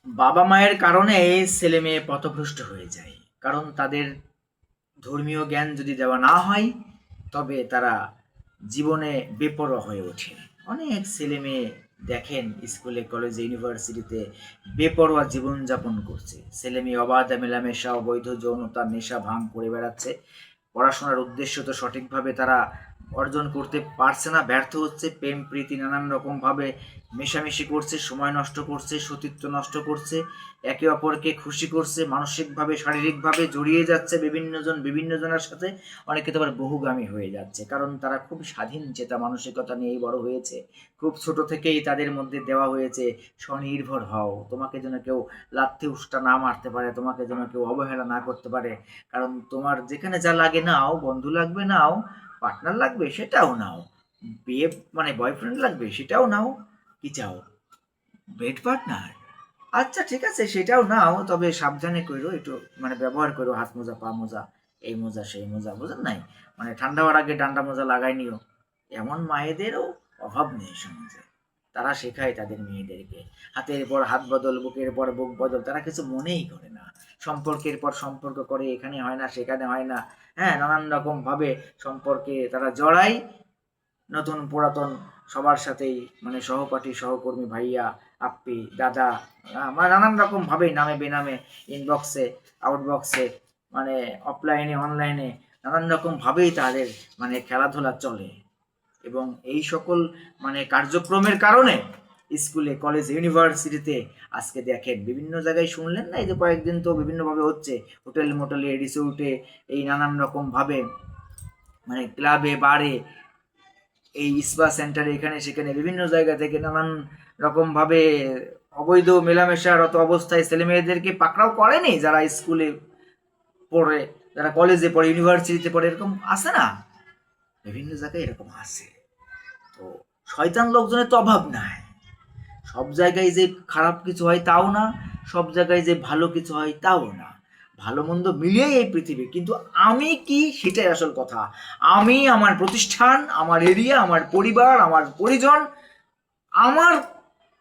বাবা মায়ের কারণে ছেলে মেয়ে পথভ্রষ্ট হয়ে যায়, কারণ তাদের ধর্মীয় জ্ঞান যদি দেওয়া না হয় তবে তারা জীবনে বেপরোয়া হয়ে ওঠে। অনেক ছেলে মেয়ে দেখেন স্কুলে কলেজে ইউনিভার্সিটিতে বেপরোয়া জীবনযাপন করছে। ছেলে মেয়ে অবাধ মেলামেশা, অবৈধ যৌনতা, নেশা ভাঙ করে বেড়াচ্ছে। পড়াশোনার উদ্দেশ্য তো সঠিকভাবে তারা অর্জন করতে পারছে না, ব্যর্থ হচ্ছে। প্রেম প্রীতি নানান রকমভাবে মেশামেশি করছে, সময় নষ্ট করছে, সতীত্ব নষ্ট করছে, একে অপরকে খুশি করছে, মানসিকভাবে শারীরিকভাবে জড়িয়ে যাচ্ছে বিভিন্নজন বিভিন্ন জনের সাথে। অনেকে তো আবার বহুগামী হয়ে যাচ্ছে, কারণ তারা খুব স্বাধীন চেতা মানসিকতা নিয়েই বড় হয়েছে। খুব ছোট থেকেই তাদের মধ্যে দেওয়া হয়েছে স্বনির্ভর হও, তোমাকে যেন কেউ লাথি উষ্টা না মারতে পারে, তোমাকে যেন কেউ অবহেলা না করতে পারে। কারণ তোমার যেখানে যা লাগে নাও, বন্ধু লাগবে নাও, পার্টনার লাগবে সেটাও নাও, বিয়ে মানে বয়ফ্রেন্ড লাগবে সেটাও নাও, কি চাও, বেড পার্টনার, আচ্ছা ঠিক আছে সেটাও নাও, তবে সাবধানে কইরো, একটু মানে ব্যবহার করো, হাত মোজা পা মোজা, এই মোজা সেই মোজা, বুঝেন নাই, মানে ঠান্ডা হওয়ার আগে ডান্ডা মোজা লাগাই নিও। এমন মায়েদেরও অভাব নেই সমাজে। তারা শেখায় তাদের মেয়েদেরকে হাতের পর হাত বদল, বুকের পর বুক বদল, তারা কিছু মনেই করে না। সম্পর্কের পর সম্পর্ক করে, এখানে হয় না সেখানে হয় না, হ্যাঁ, নানান রকম ভাবে সম্পর্কে তারা জড়ায়। নতুন পুরাতন সবার সাথেই, মানে সহপাঠী সহকর্মী ভাইয়া আপ্পি দাদা, মানে নানান রকম ভাবেই নামে বেনামে, ইনবক্সে আউটবক্সে, মানে অফলাইনে অনলাইনে নানান রকম ভাবেই তাদের মানে খেলাধুলা চলে। এবং এই সকল মানে কার্যক্রমের কারণে স্কুলে কলেজ ইউনিভার্সিটিতে আজকে দেখেন বিভিন্ন জায়গায় শুনলেন না, এই যে কয়েকদিন তো বিভিন্নভাবে হচ্ছে, হোটেল মোটেলে রিসোর্টে, এই নানান রকম ভাবে মানে ক্লাবে বারে, এই স্পা সেন্টারে, এখানে সেখানে বিভিন্ন জায়গা থেকে নানান রকমভাবে অবৈধ মেলামেশারত অবস্থায় ছেলে মেয়েদেরকে পাকড়াও করেনি, যারা স্কুলে পড়ে, যারা কলেজে পড়ে, ইউনিভার্সিটিতে পড়ে, এরকম আছে না, বিভিন্ন জায়গায় এরকম আছে। তো শয়তান লোকজনের তো অভাব নাই। সব জায়গায় যে খারাপ কিছু হয় তাও না, সব জায়গায় যে ভালো কিছু হয় তাও না। ভালো মন্দ মিলিয়েই এই পৃথিবী, কিন্তু আমি কি সেটাই আসল কথা। আমি, আমার প্রতিষ্ঠান, আমার এরিয়া, আমার পরিবার, আমার পরিজন, আমার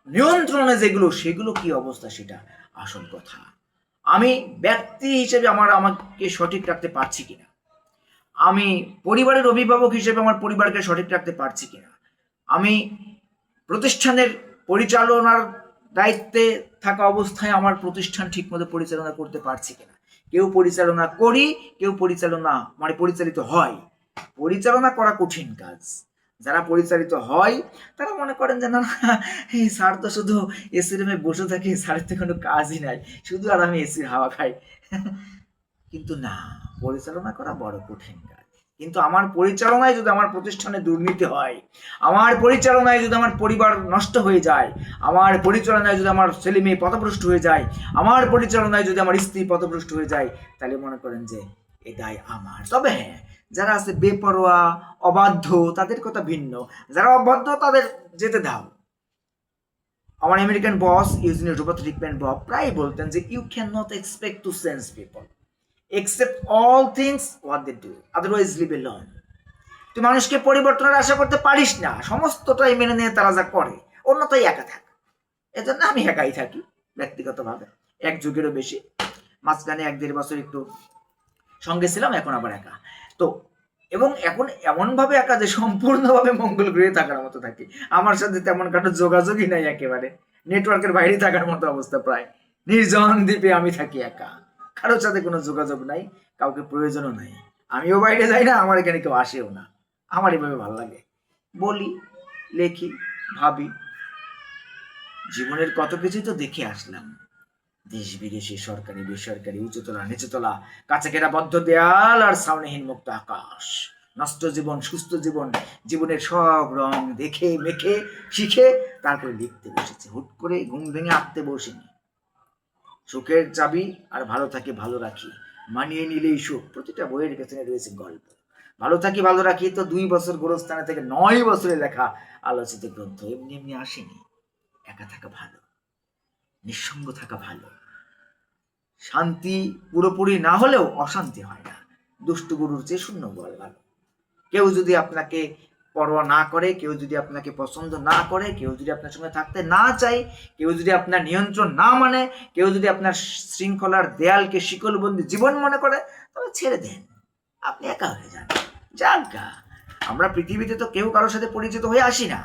নিয়ন্ত্রণে যেগুলো, সেগুলো কি অবস্থা সেটা আসল কথা। আমি ব্যক্তি হিসেবে আমাকে সঠিক রাখতে পারছি কিনা, আমি পরিবারের অভিভাবক হিসেবে আমার পরিবারকে সঠিক রাখতে পারছি কিনা, আমি প্রতিষ্ঠানের পরিচালনার দায়িত্বে থাকা অবস্থায় আমার প্রতিষ্ঠান ঠিকমতো পরিচালনা করতে পারছি কিনা। কেউ পরিচালনা করি, কেউ পরিচালনা মানে পরিচালিত হয়। পরিচালনা করা কঠিন কাজ। যারা পরিচালিত হয় তারা মনে করেন যে না, এই স্যার তো শুধু এসি রুমে বসে থাকে, স্যারের তো কোনো কাজই নাই, শুধু আর আমি এসির হাওয়া খাই। কিন্তু না, পরিচালনা করা বড় কঠিন কাজ। কিন্তু আমার পরিচালনায় যদি আমার প্রতিষ্ঠানে দুর্নীতি হয়, আমার পরিচালনায় যদি আমার পরিবার নষ্ট হয়ে যায়, আমার পরিচালনায় যদি আমার ছেলে মেয়ে পথভ্রষ্ট হয়ে যায়, আমার পরিচালনায় যদি আমার স্ত্রী পথভ্রষ্ট হয়ে যায়, তাহলে মনে করেন যে এ দায় আমার। তবে হ্যাঁ, যারা আছে বেপরোয়া, অবাধ্য, তাদের কথা ভিন্ন। যারা অবাধ্য তাদের যেতে দাও। আমার American boss Eugenie Robert Rickman Bob প্রায় বলতেন যে you can not expect to change people accept all things what they do, otherwise live alone. তুই মানুষকে পরিবর্তনের আশা করতে পারিস না, সমস্তটাই মেনে নিয়ে তারা যা করে, অন্যতাই একা থাক। এজন্য আমি একাই থাকি ব্যক্তিগতভাবে, এক যুগেরও বেশি। মাঝখানে 1-1.5 বছর একটু সঙ্গে ছিলাম, এখন আবার একা। তো এবং এখন এমনভাবে একা যে সম্পূর্ণভাবে মঙ্গল গ্রহে থাকার মতো থাকি। আমার সাথে তেমন কারো যোগাযোগই নাই, একেবারে নেটওয়ার্কের বাইরে থাকার মতো অবস্থা প্রায়। নির্জন দ্বীপে আমি থাকি একা, কারোর সাথে কোনো যোগাযোগ নাই, কাউকে প্রয়োজনও নাই। আমিও বাইরে যাই না, আমার এখানে কেউ আসেও না। আমার এভাবে ভালো লাগে, বলি, লেখি, ভাবি। জীবনের কত কিছুই তো দেখে আসলাম, দেশ বিদেশে, সরকারি বেসরকারি, উঁচুতলা নিচুতলা, কাঁচাকেরা বদ্ধ দেয়াল আর ছাউনিহীন মুক্ত আকাশ, নষ্ট জীবন সুস্থ জীবন, জীবনের সব রং দেখে মেখে শিখে তারপরে লিখতে বসেছে। হুট করে ঘুম ভেঙে আঁকতে বসিনি। সুখের চাবি আর ভালো থাকি ভালো রাখি, মানিয়ে নিলেই সুখ, প্রতিটা বইয়ের পেছনে রয়েছে গল্প। ভালো থাকি ভালো রাখি তো 2 বছর গোরস্থানে থেকে 9 বছরে লেখা আলোচিত গ্রন্থ। এমনি এমনি আসেনি। একা থাকা ভালো, নিঃসঙ্গ থাকা ভালো। শান্তি পুরোপুরি না হলেও অশান্তি হয় না। দুষ্টু গরুর চেয়ে শূন্য বল ভালো। কেউ যদি আপনাকে পরোয়া না করে, কেউ যদি আপনাকে পছন্দ না করে, কেউ যদি আপনার সঙ্গে থাকতে না চায়, কেউ যদি আপনার নিয়ন্ত্রণ না মানে, কেউ যদি আপনার শৃঙ্খলার দেয়ালকে শিকলবন্দি জীবন মনে করে, তবে ছেড়ে দেন, আপনি একা হয়ে যান। যাজ্ঞা, আমরা পৃথিবীতে তো কেউ কারোর সাথে পরিচিত হয়ে আসি না।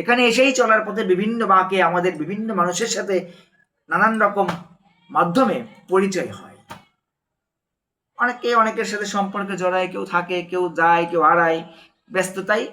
এখানে এসেই চলার পথে বিভিন্ন বাঁকে আমাদের বিভিন্ন মানুষের সাথে নানান রকম মাধ্যমে পরিচয় হয়। অনেকে অনেকের সাথে সম্পর্কে জড়ায়, কেউ থাকে, কেউ যায়, কেউ হারায়, ব্যস্ততায়